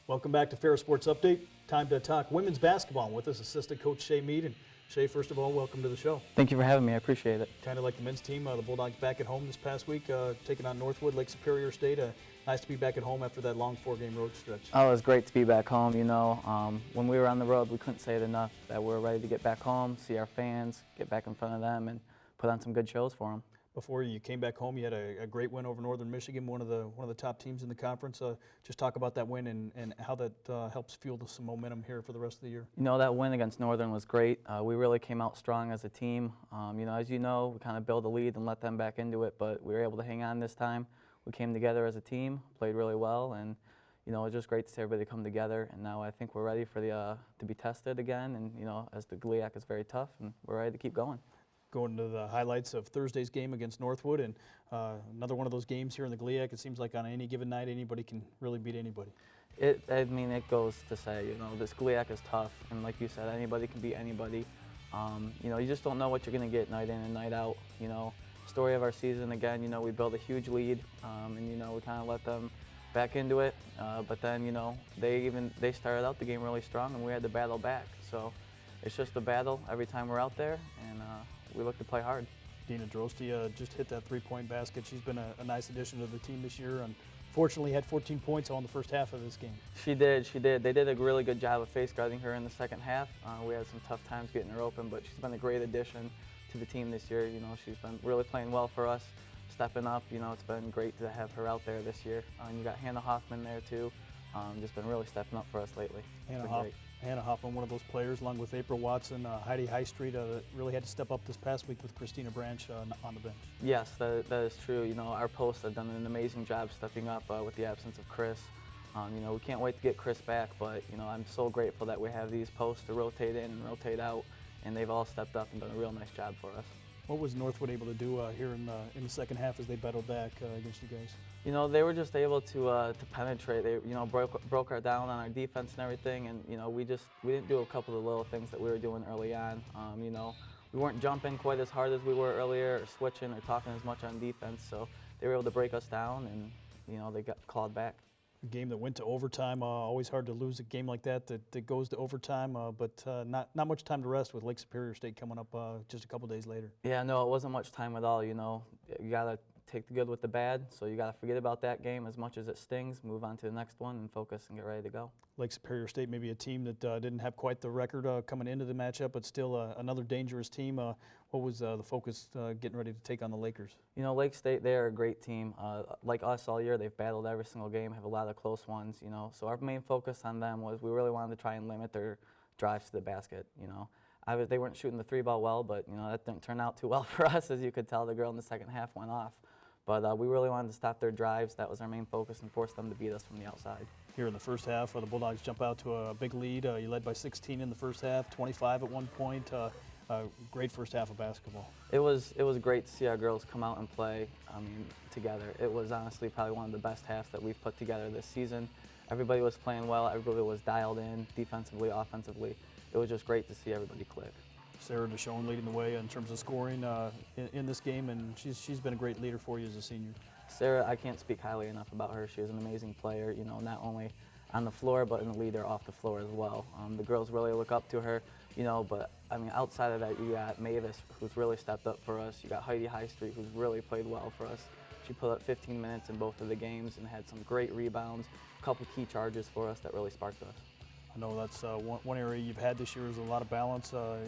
Welcome back to Ferris Sports Update. Time to talk women's basketball. With us, assistant coach Shea Mead. And Shea, first of all, welcome to the show. Thank you for having me. I appreciate it. Kind of like the men's team, the Bulldogs back at home this past week, taking on Northwood, Lake Superior State. Nice to be back at home after that long 4-game road stretch. Oh, it was great to be back home. You know, when we were on the road, we couldn't say it enough that we're ready to get back home, see our fans, get back in front of them, and put on some good shows for them. Before you came back home, you had a great win over Northern Michigan, one of the top teams in the conference. Just talk about that win and how that helps fuel some momentum here for the rest of the year. You know, that win against Northern was great. We really came out strong as a team. You know, as you know, we kind of built a lead and let them back into it, but we were able to hang on this time. We came together as a team, played really well, and you know, it was just great to see everybody come together. And now I think we're ready for to be tested again. And you know, as the GLIAC is very tough, and we're ready to keep going. Going to the highlights of Thursday's game against Northwood, and another one of those games here in the GLIAC. It seems like on any given night, anybody can really beat anybody. I mean, it goes to say, you know, this GLIAC is tough, and like you said, anybody can beat anybody. You know, you just don't know what you're going to get night in and night out. You know, story of our season again. You know, we built a huge lead, and you know, we kind of let them back into it. But then, you know, they started out the game really strong, and we had to battle back. So it's just a battle every time we're out there, and we look to play hard. Dina Drosty just hit that three-point basket. She's been a nice addition to the team this year. Unfortunately, had 14 points all in the first half of this game. She did. They did a really good job of face guarding her in the second half. We had some tough times getting her open, but she's been a great addition to the team this year. You know, she's been really playing well for us, stepping up. You know, it's been great to have her out there this year. And you got Hannah Hoffman there too. Just been really stepping up for us lately. Hannah Hoffman, one of those players, along with April Watson, Heidi Highstreet, that really had to step up this past week with Christina Branch on the bench. Yes, that is true. You know, our posts have done an amazing job stepping up with the absence of Chris. You know, we can't wait to get Chris back, but you know, I'm so grateful that we have these posts to rotate in and rotate out, and they've all stepped up and done a real nice job for us. What was Northwood able to do here in the second half as they battled back against you guys? You know, they were just able to penetrate. They, you know, broke our down on our defense and everything, and you know, we didn't do a couple of little things that we were doing early on. You know, we weren't jumping quite as hard as we were earlier, or switching, or talking as much on defense. So they were able to break us down, and you know, they got clawed back. A game that went to overtime. Always hard to lose a game like that goes to overtime, but not much time to rest with Lake Superior State coming up just a couple days later. Yeah, no, it wasn't much time at all. You know, you gotta take the good with the bad, so you gotta forget about that game as much as it stings, move on to the next one, and focus and get ready to go. Lake Superior State, maybe a team that didn't have quite the record coming into the matchup, but still another dangerous team. What was the focus getting ready to take on the Lakers? You know, Lake State, they're a great team. Like us all year, they've battled every single game, have a lot of close ones, you know. So our main focus on them was we really wanted to try and limit their drives to the basket, you know. They weren't shooting the three ball well, but, you know, that didn't turn out too well for us. As you could tell, the girl in the second half went off. But we really wanted to stop their drives. That was our main focus, and force them to beat us from the outside. Here in the first half, the Bulldogs jump out to a big lead. You led by 16 in the first half, 25 at one point. Great first half of basketball. It was great to see our girls come out and play, together. It was honestly probably one of the best halves that we've put together this season. Everybody was playing well. Everybody was dialed in, defensively, offensively. It was just great to see everybody click. Sarah Deshawn leading the way in terms of scoring in this game, and she's been a great leader for you as a senior. Sarah, I can't speak highly enough about her. She was an amazing player, you know, not only on the floor, but in the leader off the floor as well. The girls really look up to her, you know, but I mean, outside of that, you got Mavis, who's really stepped up for us. You got Heidi Highstreet, who's really played well for us. She put up 15 minutes in both of the games and had some great rebounds, a couple key charges for us that really sparked us. I know that's one area you've had this year is a lot of balance, a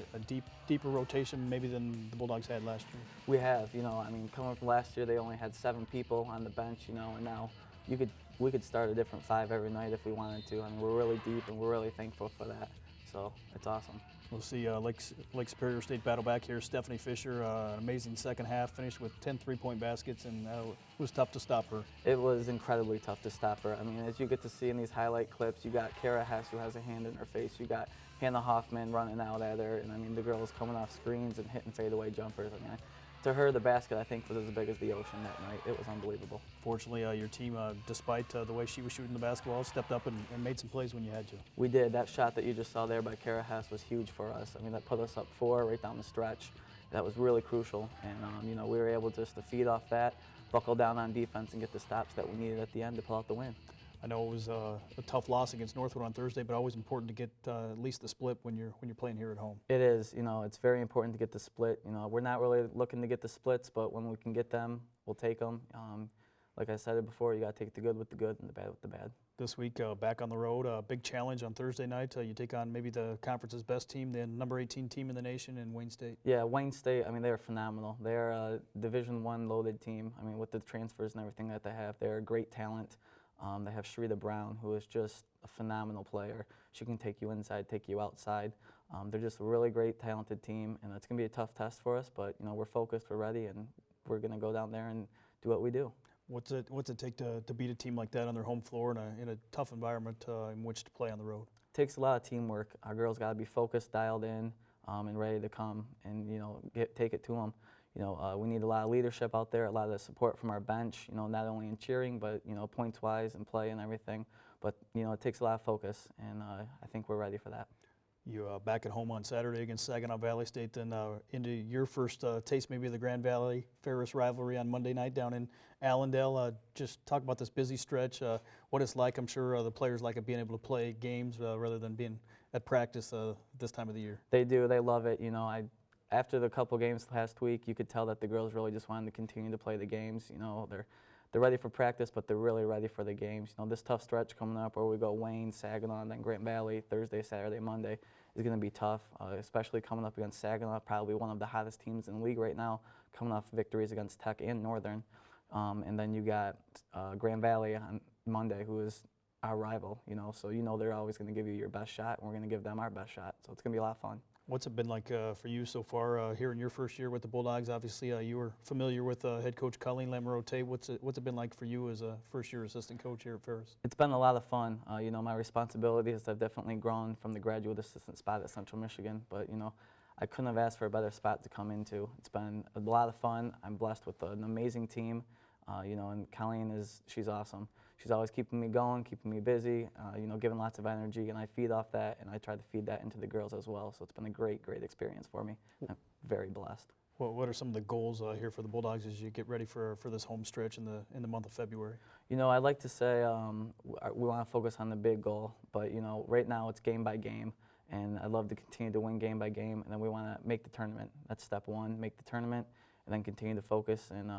deeper rotation maybe than the Bulldogs had last year. We have, you know, I mean, coming from last year, they only had 7 people on the bench, you know, and now we could start a different 5 every night if we wanted to. I mean, we're really deep, and we're really thankful for that. So it's awesome. We'll see Lake Superior State battle back here. Stephanie Fisher, an amazing second half, finished with 10 three-point baskets, and it was tough to stop her. It was incredibly tough to stop her. I mean, as you get to see in these highlight clips, you got Kara Hess, who has a hand in her face. You got Hannah Hoffman running out at her, and I mean, the girl was coming off screens and hitting fadeaway jumpers. I mean, to her, the basket, I think, was as big as the ocean that night. It was unbelievable. Fortunately, your team, despite the way she was shooting the basketball, stepped up and made some plays when you had to. We did. That shot that you just saw there by Kara Hess was huge for us. I mean, that put us up 4 right down the stretch. That was really crucial. And, you know, we were able just to feed off that, buckle down on defense, and get the stops that we needed at the end to pull out the win. I know it was a tough loss against Northwood on Thursday, but always important to get at least the split when you're playing here at home. It is. It's very important to get the split. We're not really looking to get the splits, but when we can get them, we'll take them. Like I said it before, you got to take the good with the good and the bad with the bad. This week, back on the road, a big challenge on Thursday night. You take on maybe the conference's best team, the number 18 team in the nation, in Wayne State. Yeah, Wayne State, they're phenomenal. They're a Division I loaded team. With the transfers and everything that they have, they're a great talent. They have Shrita Brown, who is just a phenomenal player. She can take you inside, take you outside. They're just a really great, talented team, and it's going to be a tough test for us, but we're focused, we're ready, and we're going to go down there and do what we do. What's it take to beat a team like that on their home floor in a tough environment in which to play on the road? It takes a lot of teamwork. Our girls got to be focused, dialed in, and ready to come and take it to them. We need a lot of leadership out there, a lot of support from our bench. Not only in cheering, but points wise and play and everything. But it takes a lot of focus, and I think we're ready for that. You back at home on Saturday against Saginaw Valley State, then into your first taste maybe of the Grand Valley Ferris rivalry on Monday night down in Allendale. Just talk about this busy stretch, what it's like. I'm sure the players like it being able to play games rather than being at practice this time of the year. They do. They love it. After the couple games last week, you could tell that the girls really just wanted to continue to play the games. They're ready for practice, but they're really ready for the games. This tough stretch coming up where we go Wayne, Saginaw, and then Grant Valley Thursday, Saturday, Monday is going to be tough, especially coming up against Saginaw, probably one of the hottest teams in the league right now, coming off victories against Tech and Northern. And then you got Grant Valley on Monday, who is our rival, so they're always going to give you your best shot, and we're going to give them our best shot. So it's going to be a lot of fun. What's it been like for you so far here in your first year with the Bulldogs? Obviously, you were familiar with head coach Colleen Lamoureux. What's it been like for you as a first-year assistant coach here at Ferris? It's been a lot of fun. My responsibilities have definitely grown from the graduate assistant spot at Central Michigan, but I couldn't have asked for a better spot to come into. It's been a lot of fun. I'm blessed with an amazing team, and Colleen she's awesome. She's always keeping me going, keeping me busy, giving lots of energy, and I feed off that, and I try to feed that into the girls as well. So it's been a great, great experience for me. I'm very blessed. Well, what are some of the goals here for the Bulldogs as you get ready for this home stretch in the month of February? I'd like to say we want to focus on the big goal, but right now it's game by game, and I'd love to continue to win game by game, and then we want to make the tournament. That's step one: make the tournament, and then continue to focus and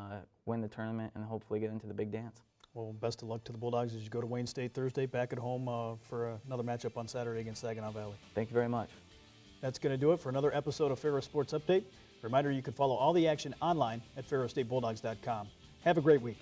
win the tournament, and hopefully get into the big dance. Well, best of luck to the Bulldogs as you go to Wayne State Thursday, back at home for another matchup on Saturday against Saginaw Valley. Thank you very much. That's going to do it for another episode of Ferris Sports Update. Reminder, you can follow all the action online at ferrisstatebulldogs.com. Have a great week.